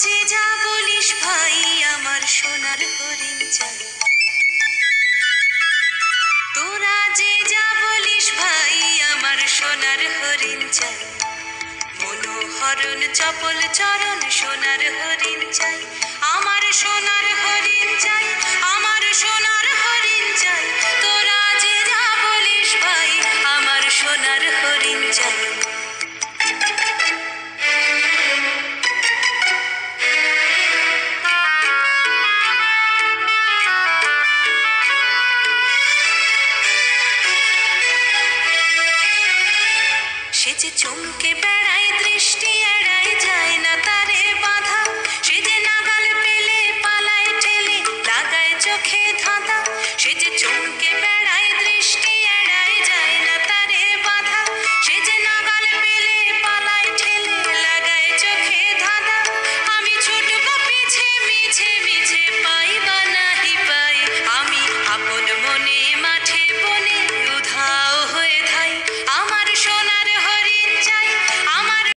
যে যা বলিস ভাই আমার সোনার হরিণ চাই। তোরা যে যা বলিস ভাই আমার সোনার হরিণ চাই। মনোহরণ চপল চরণ সোনার হরিণ চাই। আমার সোনার হরিণ চাই, আমার সোনার হরিণ চাই। তোরা যে যা বলিস ভাই আমার সোনার হরিণ চাই।